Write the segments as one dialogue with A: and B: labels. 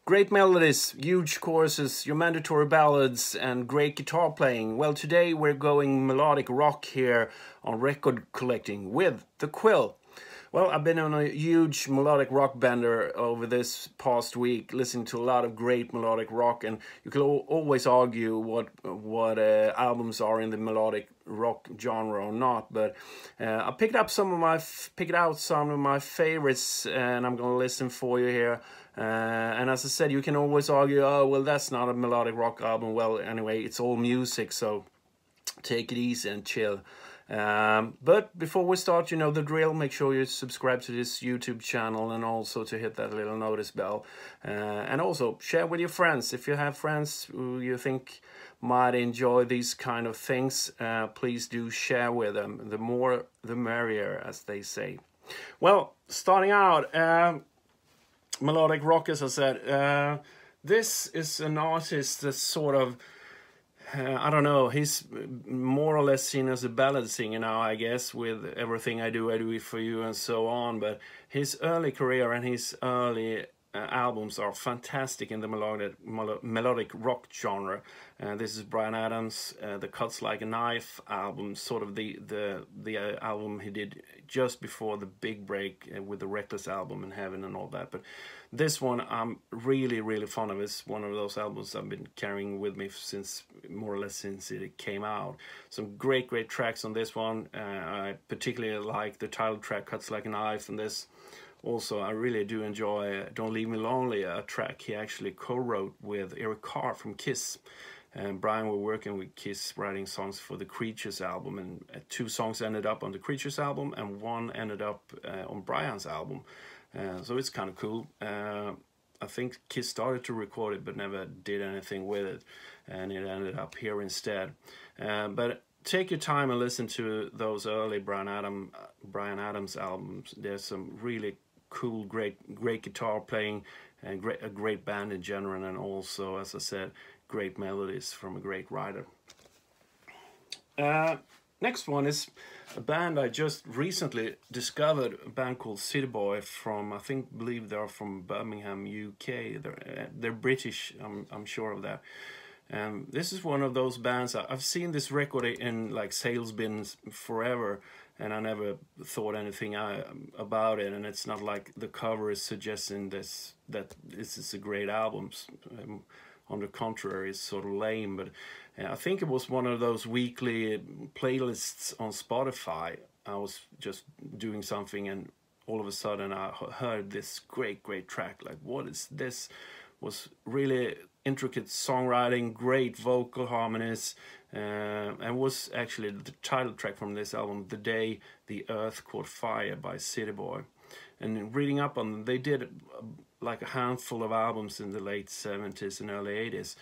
A: Great melodies, huge choruses, your mandatory ballads, and great guitar playing. Well, today we're going melodic rock here on Record Collecting with the QUILL. Well, I've been on a huge melodic rock bender over this past week, listening to a lot of great melodic rock, and you can always argue what albums are in the melodic rock genre or not. But I picked out some of my favorites, and I'm gonna listen for you here. And as I said, you can always argue, oh well, that's not a melodic rock album. Well, anyway, it's all music, so take it easy and chill. But before we start, you know the drill. Make sure you subscribe to this YouTube channel and also to hit that little notice bell. And also share with your friends. If you have friends who you think might enjoy these kind of things, please do share with them. The more the merrier, as they say. Well, starting out, melodic rock, as I said. This is an artist that's sort of, I don't know, he's more or less seen as a ballad singer now, I guess, with Everything I Do It For You and so on. But his early career and his early albums are fantastic in the melodic rock genre. This is Bryan Adams, the Cuts Like a Knife album, sort of the album he did just before the big break with the Reckless album and Heaven and all that. But this one I'm really fond of. It's one of those albums I've been carrying with me since more or less since it came out. Some great tracks on this one. I particularly like the title track Cuts Like a Knife, and this also I really do enjoy Don't Leave Me Lonely, a track he actually co-wrote with Eric Carr from Kiss. And Bryan were working with Kiss writing songs for the Creatures album, and 2 songs ended up on the Creatures album and 1 ended up on Bryan's album. So it's kind of cool. I think Kiss started to record it but never did anything with it, and it ended up here instead. But take your time and listen to those early Bryan Adams albums. There's some really cool, great guitar playing and a great band in general, and also, as I said, great melodies from a great writer. Next one is a band I just recently discovered, a band called City Boy from, believe they're from Birmingham, UK. They're British, I'm sure of that. This is one of those bands, I've seen this record in like sales bins forever, and I never thought anything about it, and it's not like the cover is suggesting that this is a great album. On the contrary, it's sort of lame, but I think it was one of those weekly playlists on Spotify. I was just doing something and all of a sudden I heard this great track. Like, what is this? Was really intricate songwriting, great vocal harmonies, and was actually the title track from this album, The Day the Earth Caught Fire by City Boy. And reading up on them, they did like a handful of albums in the late 70s and early 80s.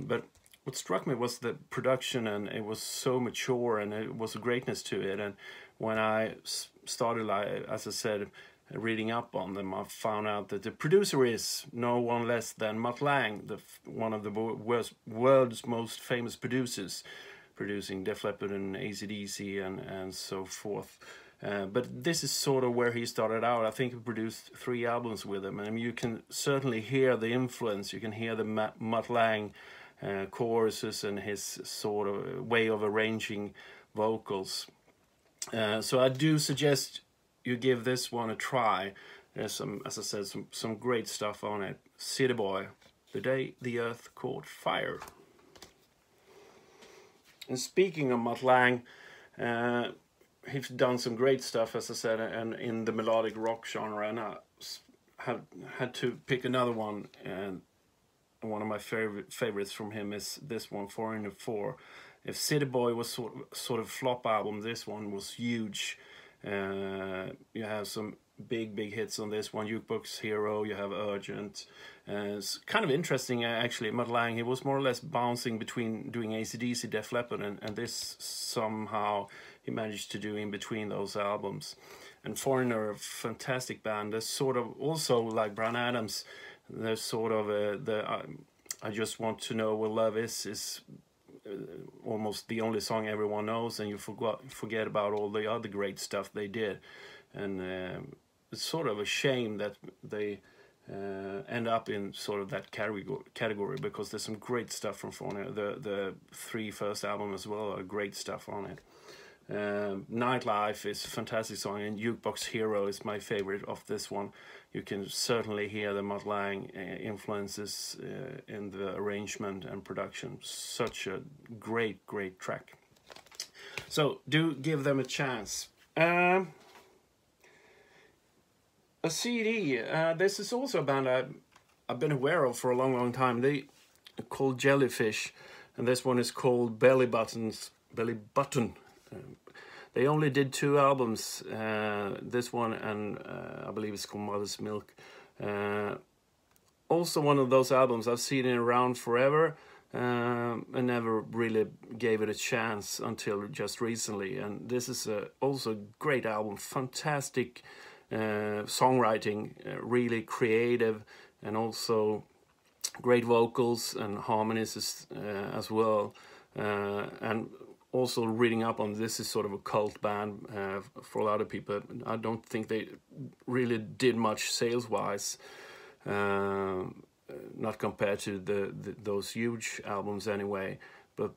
A: But what struck me was the production, and it was so mature, and it was a greatness to it. And when I started, as I said, reading up on them, I found out that the producer is no one less than Mutt Lange, one of the world's most famous producers, producing Def Leppard and AC/DC and so forth. But this is sort of where he started out. I think he produced 3 albums with him, and you can certainly hear the influence. You can hear the Mutt Lange choruses and his sort of way of arranging vocals. So I do suggest you give this one a try. There's some, as I said, some great stuff on it. City Boy, The Day the Earth Caught Fire. And speaking of Mutt Lange, he's done some great stuff, as I said, and in the melodic rock genre, and I had to pick another one, and one of my favorites from him is this one, 404. If City Boy was sort of flop album, this one was huge. You have some big hits on this one, Jukebox Hero, you have Urgent. It's kind of interesting, actually. Mutt Lange, he was more or less bouncing between doing AC/DC, Def Leppard, and this somehow he managed to do in between those albums. And Foreigner, a fantastic band. They're sort of also like Bryan Adams. They're sort of I Just Want to Know What Love Is almost the only song everyone knows, and you forget about all the other great stuff they did. And it's sort of a shame that they end up in sort of that category, because there's some great stuff from Fornia. The three first albums as well are great stuff on it. Nightlife is a fantastic song, and Jukebox Hero is my favorite of this one. You can certainly hear the Mutt Lange influences in the arrangement and production. Such a great track. So do give them a chance. A CD. This is also a band I've been aware of for a long time. They are called Jellyfish, and this one is called Bellybutton. They only did 2 albums, this one and I believe it's called Mother's Milk. Also one of those albums I've seen it around forever, and never really gave it a chance until just recently. And this is also a great album, fantastic songwriting, really creative, and also great vocals and harmonies as well. And also reading up on this is sort of a cult band for a lot of people. I don't think they really did much sales-wise, not compared to those huge albums anyway. But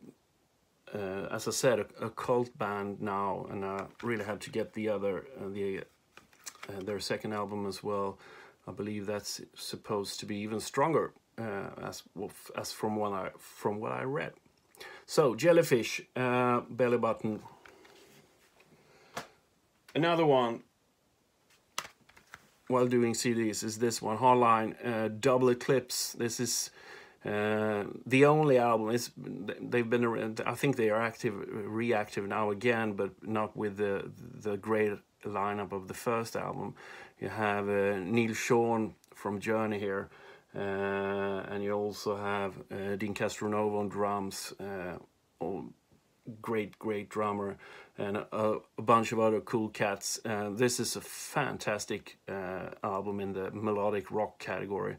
A: as I said, a cult band now, and I really had to get their second album as well. I believe that's supposed to be even stronger, as from what I read. So, Jellyfish, Bellybutton. Another one, while doing CDs, is this one, Hotline, Double Eclipse. This is the only album. They've been around, I think they are reactive now again, but not with the great lineup of the first album. You have Neil Sean from Journey here. And you also have Dean Castronova on drums, great drummer, and a bunch of other cool cats. This is a fantastic album in the melodic rock category.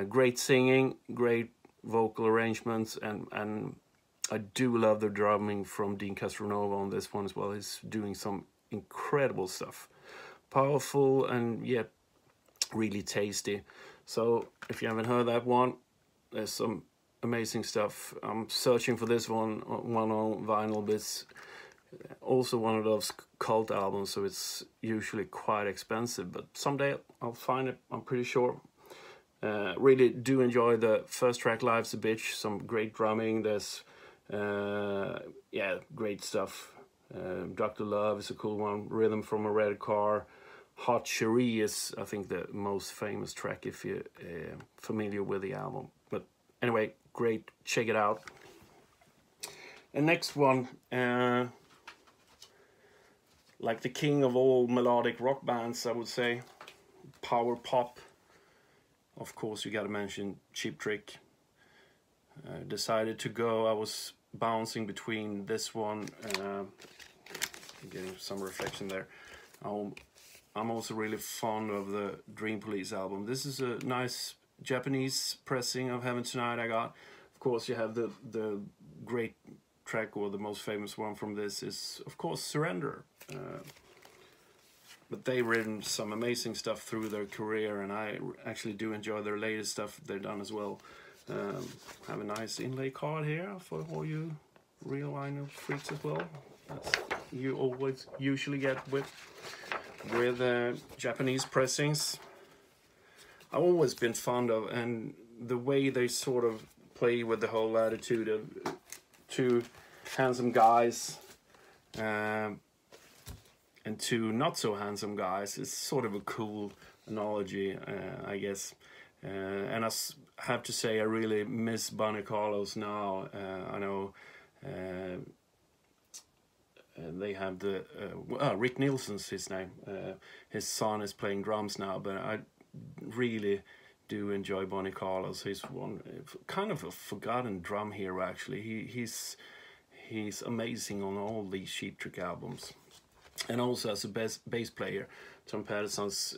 A: Great singing, great vocal arrangements, and I do love the drumming from Dean Castronova on this one as well. He's doing some incredible stuff, powerful and yet really tasty. So if you haven't heard that one, there's some amazing stuff. I'm searching for this one on vinyl, but it's also one of those cult albums, so it's usually quite expensive, but someday I'll find it, I'm pretty sure. Really do enjoy the first track, Life's a Bitch. Some great drumming. There's yeah, great stuff. Dr. Love is a cool one. Rhythm from a Red Car. Hot Cherie is, I think, the most famous track if you're familiar with the album. But anyway, great, check it out. The next one, like the king of all melodic rock bands, I would say, power pop. Of course, you got to mention Cheap Trick. Decided to go. I was bouncing between this one, getting some reflection there. I'm also really fond of the Dream Police album. This is a nice Japanese pressing of Heaven Tonight I got. Of course, you have the great track, or the most famous one from this is, of course, Surrender. But they've written some amazing stuff through their career, and I actually do enjoy their latest stuff they've done as well. Have a nice inlay card here for all you real vinyl freaks as well. That's you always usually get with Japanese pressings. I've always been fond of, and the way they sort of play with the whole attitude of two handsome guys and two not so handsome guys. It's sort of a cool analogy, I guess. And I have to say, I really miss Bonnie Carlos now. I know they have the Rick Nielsen's his name. His son is playing drums now, but I really do enjoy Bonnie Carlos. He's one kind of a forgotten drum hero, actually. He's amazing on all these Cheap Trick albums, and also as a bass player. Tom Peterson's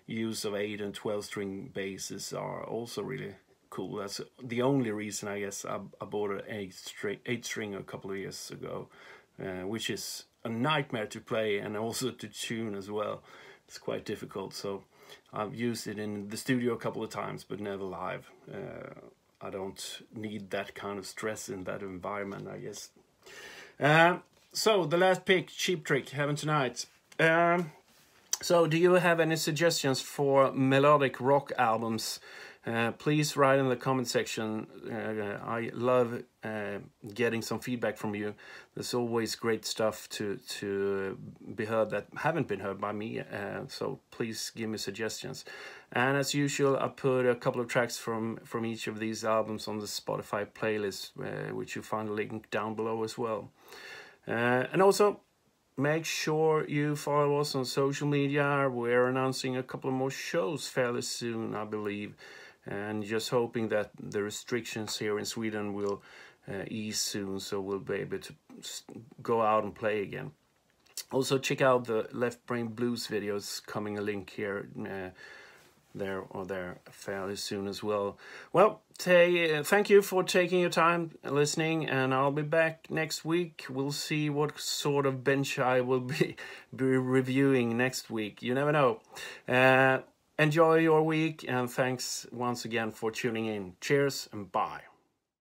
A: use of 8 and 12 string basses are also really cool. That's the only reason, I guess, I bought an 8 string a couple of years ago, which is a nightmare to play and also to tune as well. It's quite difficult. So I've used it in the studio a couple of times, but never live. I don't need that kind of stress in that environment, I guess. So the last pick, Cheap Trick, Heaven Tonight. So do you have any suggestions for melodic rock albums? Please write in the comment section. I love getting some feedback from you. There's always great stuff to be heard that haven't been heard by me. So please give me suggestions. And as usual, I put a couple of tracks from each of these albums on the Spotify playlist, which you find a link down below as well. And also, make sure you follow us on social media. We're announcing a couple of more shows fairly soon, I believe. And just hoping that the restrictions here in Sweden will ease soon, so we'll be able to go out and play again. Also, check out the Left Brain Blues videos, coming a link here, there or there fairly soon as well. Well, thank you for taking your time listening, and I'll be back next week. We'll see what sort of bench I will be reviewing next week. You never know. Enjoy your week, and thanks once again for tuning in. Cheers and bye.